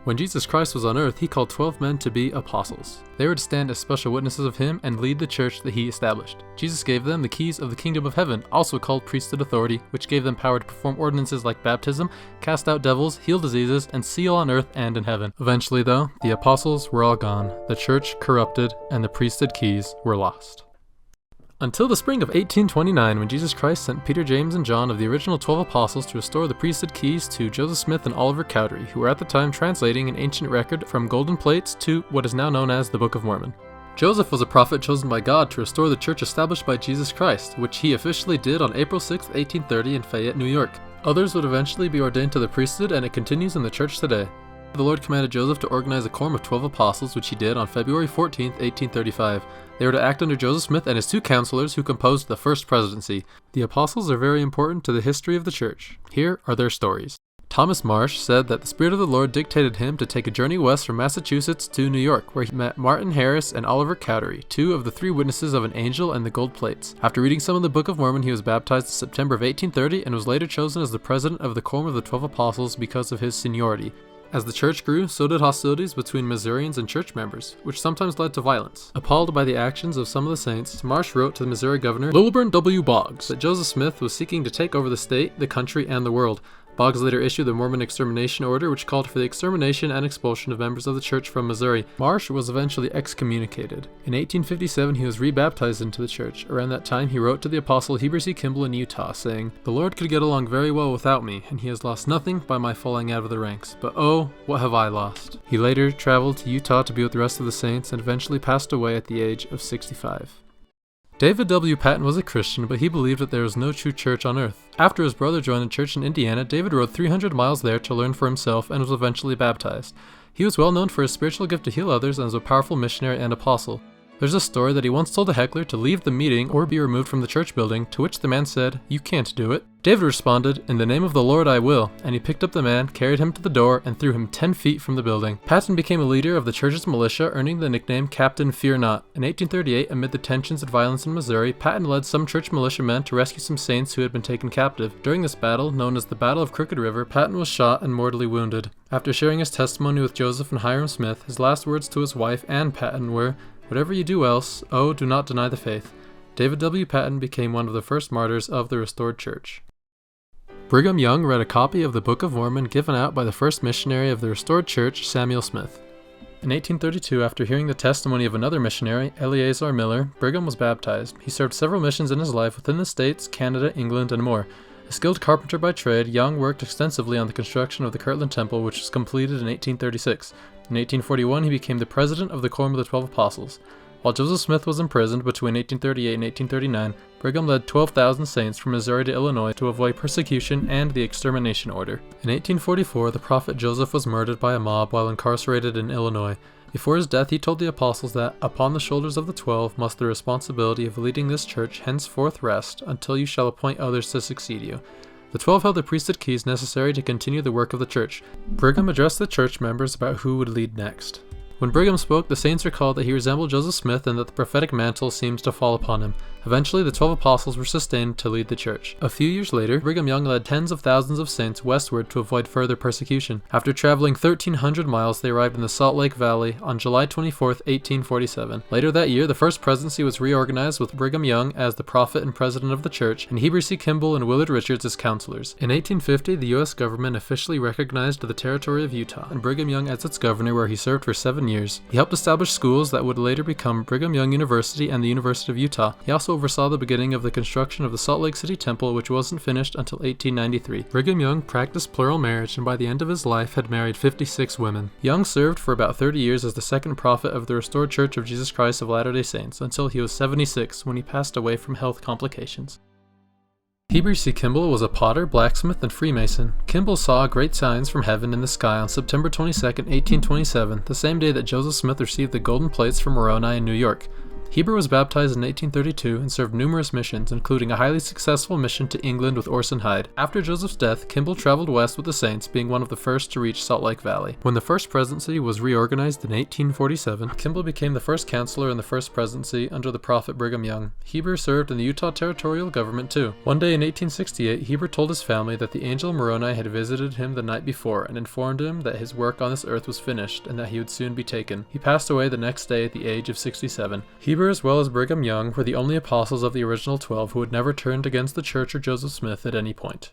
When Jesus Christ was on earth, he called 12 men to be apostles. They were to stand as special witnesses of him and lead the church that he established. Jesus gave them the keys of the kingdom of heaven, also called priesthood authority, which gave them power to perform ordinances like baptism, cast out devils, heal diseases, and seal on earth and in heaven. Eventually, though, the apostles were all gone, the church corrupted, and the priesthood keys were lost. Until the spring of 1829, when Jesus Christ sent Peter, James, and John of the original 12 apostles to restore the priesthood keys to Joseph Smith and Oliver Cowdery, who were at the time translating an ancient record from golden plates to what is now known as the Book of Mormon. Joseph was a prophet chosen by God to restore the church established by Jesus Christ, which he officially did on April 6, 1830 in Fayette, New York. Others would eventually be ordained to the priesthood, and it continues in the church today. The Lord commanded Joseph to organize a quorum of 12 apostles, which he did on February 14, 1835. They were to act under Joseph Smith and his two counselors who composed the first presidency. The apostles are very important to the history of the church. Here are their stories. Thomas Marsh said that the Spirit of the Lord dictated him to take a journey west from Massachusetts to New York, where he met Martin Harris and Oliver Cowdery, two of the three witnesses of an angel and the gold plates. After reading some of the Book of Mormon, he was baptized in September of 1830 and was later chosen as the president of the Quorum of the 12 Apostles because of his seniority. As the church grew, so did hostilities between Missourians and church members, which sometimes led to violence. Appalled by the actions of some of the saints, Marsh wrote to the Missouri governor, Lilburn W. Boggs, that Joseph Smith was seeking to take over the state, the country, and the world. Boggs later issued the Mormon Extermination Order, which called for the extermination and expulsion of members of the church from Missouri. Marsh was eventually excommunicated. In 1857, he was rebaptized into the church. Around that time, he wrote to the apostle Heber C Kimball in Utah, saying, "The Lord could get along very well without me, and he has lost nothing by my falling out of the ranks. But oh, what have I lost?" He later traveled to Utah to be with the rest of the saints and eventually passed away at the age of 65. David W. Patten was a Christian, but he believed that there was no true church on earth. After his brother joined a church in Indiana, David rode 300 miles there to learn for himself and was eventually baptized. He was well known for his spiritual gift to heal others and was a powerful missionary and apostle. There's a story that he once told a heckler to leave the meeting or be removed from the church building, to which the man said, "You can't do it." David responded, "In the name of the Lord I will," and he picked up the man, carried him to the door, and threw him 10 feet from the building. Patten became a leader of the church's militia, earning the nickname Captain Fear Not. In 1838, amid the tensions and violence in Missouri, Patten led some church militiamen to rescue some saints who had been taken captive. During this battle, known as the Battle of Crooked River, Patten was shot and mortally wounded. After sharing his testimony with Joseph and Hiram Smith, his last words to his wife and Patten were, "Whatever you do else, oh, do not deny the faith." David W. Patten became one of the first martyrs of the restored church. Brigham Young read a copy of the Book of Mormon given out by the first missionary of the restored church, Samuel Smith. In 1832, after hearing the testimony of another missionary, Eleazar Miller, Brigham was baptized. He served several missions in his life within the States, Canada, England, and more. A skilled carpenter by trade, Young worked extensively on the construction of the Kirtland Temple, which was completed in 1836. In 1841, he became the president of the Quorum of the 12 Apostles. While Joseph Smith was imprisoned between 1838 and 1839, Brigham led 12,000 saints from Missouri to Illinois to avoid persecution and the extermination order. In 1844, the prophet Joseph was murdered by a mob while incarcerated in Illinois. Before his death, he told the apostles that, "Upon the shoulders of the 12 must the responsibility of leading this church henceforth rest, until you shall appoint others to succeed you." The 12 held the priesthood keys necessary to continue the work of the church. Brigham addressed the church members about who would lead next. When Brigham spoke, the saints recalled that he resembled Joseph Smith and that the prophetic mantle seemed to fall upon him. Eventually, the 12 apostles were sustained to lead the church. A few years later, Brigham Young led tens of thousands of saints westward to avoid further persecution. After traveling 1,300 miles, they arrived in the Salt Lake Valley on July 24, 1847. Later that year, the first presidency was reorganized with Brigham Young as the prophet and president of the church, and Heber C Kimball and Willard Richards as counselors. In 1850, the U.S. government officially recognized the territory of Utah, and Brigham Young as its governor, where he served for 7 years. He helped establish schools that would later become Brigham Young University and the University of Utah. He also oversaw the beginning of the construction of the Salt Lake City Temple, which wasn't finished until 1893. Brigham Young practiced plural marriage and by the end of his life had married 56 women. Young served for about 30 years as the second prophet of the restored Church of Jesus Christ of Latter-day Saints until he was 76 when he passed away from health complications. Heber C. Kimball was a potter, blacksmith, and Freemason. Kimball saw great signs from heaven in the sky on September 22, 1827, the same day that Joseph Smith received the golden plates from Moroni in New York. Heber was baptized in 1832 and served numerous missions, including a highly successful mission to England with Orson Hyde. After Joseph's death, Kimball traveled west with the Saints, being one of the first to reach Salt Lake Valley. When the First Presidency was reorganized in 1847, Kimball became the first counselor in the First Presidency under the prophet Brigham Young. Heber served in the Utah territorial government too. One day in 1868, Heber told his family that the angel Moroni had visited him the night before and informed him that his work on this earth was finished and that he would soon be taken. He passed away the next day at the age of 67. Heber, as well as Brigham Young, were the only apostles of the original 12 who had never turned against the church or Joseph Smith at any point.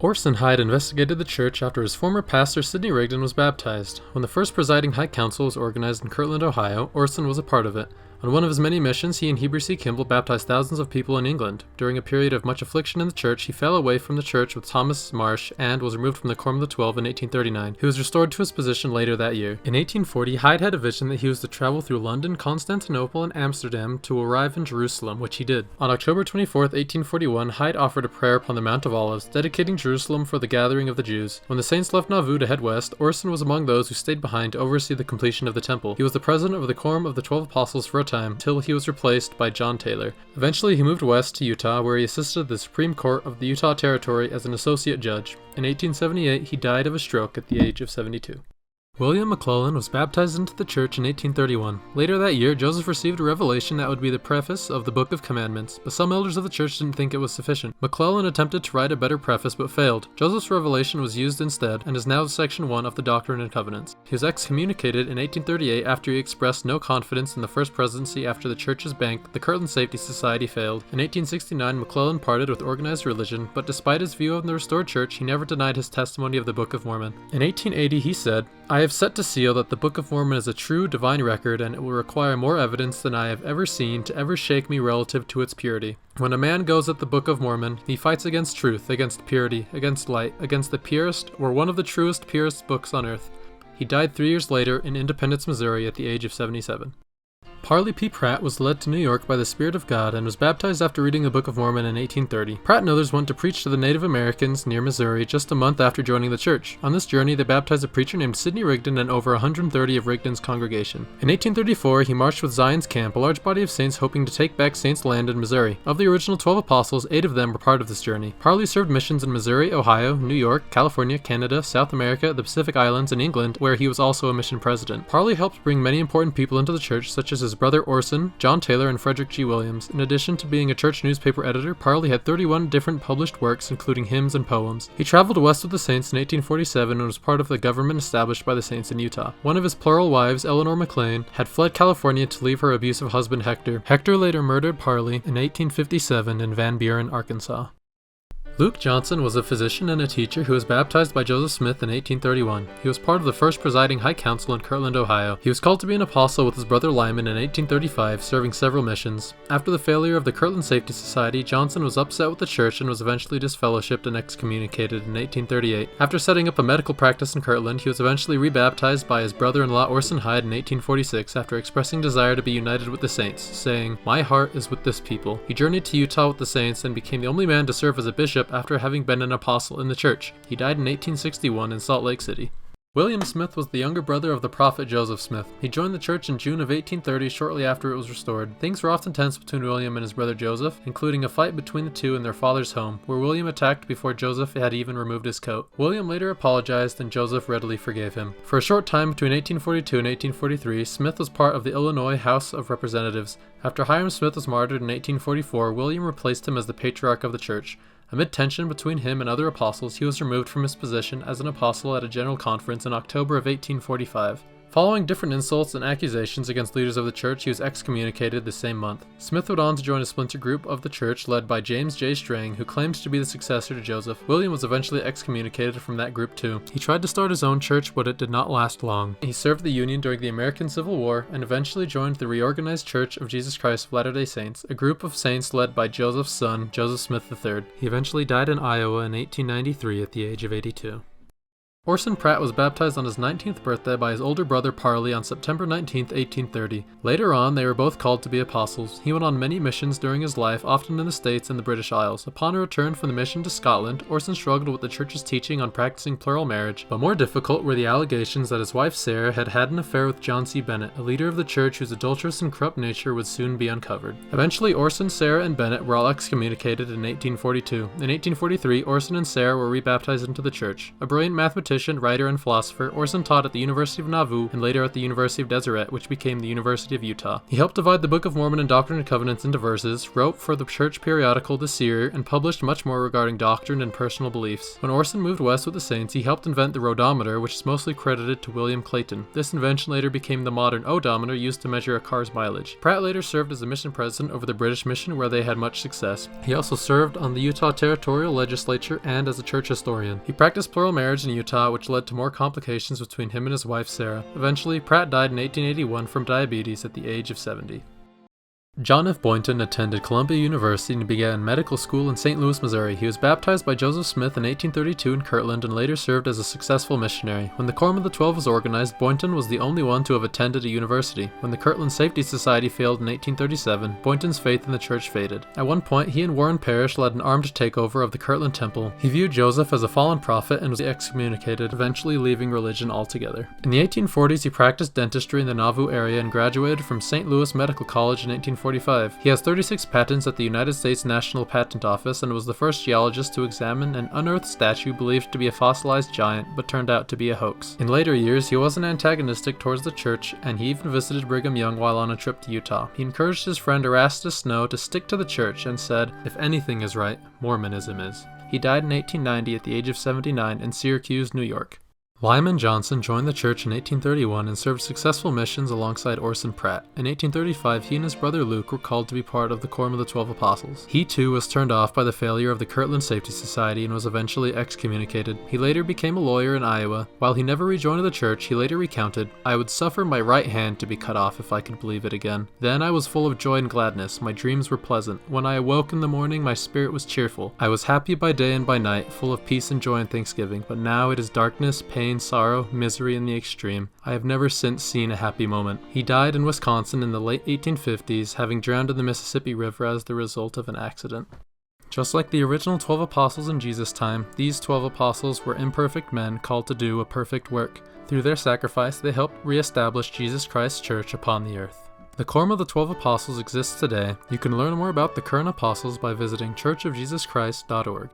Orson Hyde investigated the church after his former pastor Sidney Rigdon was baptized. When the first presiding High Council was organized in Kirtland, Ohio, Orson was a part of it. On one of his many missions, he and Heber C Kimball baptized thousands of people in England. During a period of much affliction in the church, he fell away from the church with Thomas Marsh and was removed from the Quorum of the 12 in 1839. He was restored to his position later that year. In 1840, Hyde had a vision that he was to travel through London, Constantinople, and Amsterdam to arrive in Jerusalem, which he did. On October 24, 1841, Hyde offered a prayer upon the Mount of Olives, dedicating Jerusalem for the gathering of the Jews. When the Saints left Nauvoo to head west, Orson was among those who stayed behind to oversee the completion of the temple. He was the president of the Quorum of the 12 Apostles for a time, until he was replaced by John Taylor. Eventually, he moved west to Utah, where he assisted the Supreme Court of the Utah Territory as an associate judge. In 1878, he died of a stroke at the age of 72. William McLellin was baptized into the church in 1831. Later that year, Joseph received a revelation that would be the preface of the Book of Commandments, but some elders of the church didn't think it was sufficient. McLellin attempted to write a better preface but failed. Joseph's revelation was used instead and is now section 1 of the Doctrine and Covenants. He was excommunicated in 1838 after he expressed no confidence in the First Presidency after the church's bank, the Kirtland Safety Society, failed. In 1869, McLellin parted with organized religion, but despite his view of the restored church, he never denied his testimony of the Book of Mormon. In 1880, he said, "I have set to seal that the Book of Mormon is a true divine record, and it will require more evidence than I have ever seen to ever shake me relative to its purity. When a man goes at the Book of Mormon, he fights against truth, against purity, against light, against the purest, or one of the truest, purest books on earth." He died 3 years later in Independence, Missouri at the age of 77. Parley P Pratt was led to New York by the Spirit of God and was baptized after reading the Book of Mormon in 1830. Pratt and others went to preach to the Native Americans near Missouri just a month after joining the church. On this journey, they baptized a preacher named Sidney Rigdon and over 130 of Rigdon's congregation. In 1834, he marched with Zion's Camp, a large body of saints hoping to take back Saints' land in Missouri. Of the original 12 apostles, 8 of them were part of this journey. Parley served missions in Missouri, Ohio, New York, California, Canada, South America, the Pacific Islands, and England, where he was also a mission president. Parley helped bring many important people into the church, such as his brother Orson, John Taylor, and Frederick G. Williams. In addition to being a church newspaper editor, Parley had 31 different published works, including hymns and poems. He traveled west with the Saints in 1847 and was part of the government established by the Saints in Utah. One of his plural wives, Eleanor McLean, had fled California to leave her abusive husband Hector. Hector later murdered Parley in 1857 in Van Buren, Arkansas. Luke Johnson was a physician and a teacher who was baptized by Joseph Smith in 1831. He was part of the first presiding High Council in Kirtland, Ohio. He was called to be an apostle with his brother Lyman in 1835, serving several missions. After the failure of the Kirtland Safety Society, Johnson was upset with the church and was eventually disfellowshipped and excommunicated in 1838. After setting up a medical practice in Kirtland, he was eventually rebaptized by his brother-in-law Orson Hyde in 1846 after expressing desire to be united with the Saints, saying, "My heart is with this people." He journeyed to Utah with the Saints and became the only man to serve as a bishop after having been an apostle in the church. He died in 1861 in Salt Lake City. William Smith was the younger brother of the prophet Joseph Smith. He joined the church in June of 1830, shortly after it was restored. Things were often tense between William and his brother Joseph, including a fight between the two in their father's home, where William attacked before Joseph had even removed his coat. William later apologized and Joseph readily forgave him. For a short time between 1842 and 1843, Smith was part of the Illinois House of Representatives. After Hiram Smith was martyred in 1844, William replaced him as the patriarch of the church. Amid tension between him and other apostles, he was removed from his position as an apostle at a general conference in October of 1845. Following different insults and accusations against leaders of the church, he was excommunicated the same month. Smith went on to join a splinter group of the church led by James J. Strang, who claimed to be the successor to Joseph. William was eventually excommunicated from that group too. He tried to start his own church, but it did not last long. He served the Union during the American Civil War and eventually joined the Reorganized Church of Jesus Christ of Latter-day Saints, a group of saints led by Joseph's son, Joseph Smith III. He eventually died in Iowa in 1893 at the age of 82. Orson Pratt was baptized on his 19th birthday by his older brother Parley on September 19, 1830. Later on, they were both called to be apostles. He went on many missions during his life, often in the States and the British Isles. Upon a return from the mission to Scotland, Orson struggled with the church's teaching on practicing plural marriage, but more difficult were the allegations that his wife Sarah had had an affair with John C. Bennett, a leader of the church whose adulterous and corrupt nature would soon be uncovered. Eventually, Orson, Sarah, and Bennett were all excommunicated in 1842. In 1843, Orson and Sarah were rebaptized into the church. A brilliant mathematician, writer, and philosopher, Orson taught at the University of Nauvoo and later at the University of Deseret, which became the University of Utah. He helped divide the Book of Mormon and Doctrine and Covenants into verses, wrote for the church periodical The Seer, and published much more regarding doctrine and personal beliefs. When Orson moved west with the Saints, he helped invent the rhodometer, which is mostly credited to William Clayton. This invention later became the modern odometer used to measure a car's mileage. Pratt later served as a mission president over the British mission, where they had much success. He also served on the Utah Territorial Legislature and as a church historian. He practiced plural marriage in Utah, which led to more complications between him and his wife Sarah. Eventually, Pratt died in 1881 from diabetes at the age of 70. John F. Boynton attended Columbia University and began medical school in St. Louis, Missouri. He was baptized by Joseph Smith in 1832 in Kirtland and later served as a successful missionary. When the Quorum of the 12 was organized, Boynton was the only one to have attended a university. When the Kirtland Safety Society failed in 1837, Boynton's faith in the church faded. At one point, he and Warren Parrish led an armed takeover of the Kirtland Temple. He viewed Joseph as a fallen prophet and was excommunicated, eventually leaving religion altogether. In the 1840s, he practiced dentistry in the Nauvoo area and graduated from St. Louis Medical College in 1845. He has 36 patents at the United States National Patent Office and was the first geologist to examine an unearthed statue believed to be a fossilized giant but turned out to be a hoax. In later years, he wasn't antagonistic towards the church, and he even visited Brigham Young while on a trip to Utah. He encouraged his friend Erastus Snow to stick to the church and said, "If anything is right, Mormonism is." He died in 1890 at the age of 79 in Syracuse, New York. Lyman Johnson joined the church in 1831 and served successful missions alongside Orson Pratt. In 1835, he and his brother Luke were called to be part of the Quorum of the 12 Apostles. He too was turned off by the failure of the Kirtland Safety Society and was eventually excommunicated. He later became a lawyer in Iowa. While he never rejoined the church, he later recounted, "I would suffer my right hand to be cut off if I could believe it again. Then I was full of joy and gladness. My dreams were pleasant. When I awoke in the morning, my spirit was cheerful. I was happy by day and by night, full of peace and joy and thanksgiving. But now it is darkness, pain, sorrow, misery in the extreme. I have never since seen a happy moment." He died in Wisconsin in the late 1850s, having drowned in the Mississippi River as the result of an accident. Just like the original 12 apostles in Jesus' time, these 12 apostles were imperfect men called to do a perfect work. Through their sacrifice, they helped re-establish Jesus Christ's church upon the earth. The Quorum of the 12 Apostles exists today. You can learn more about the current apostles by visiting churchofjesuschrist.org.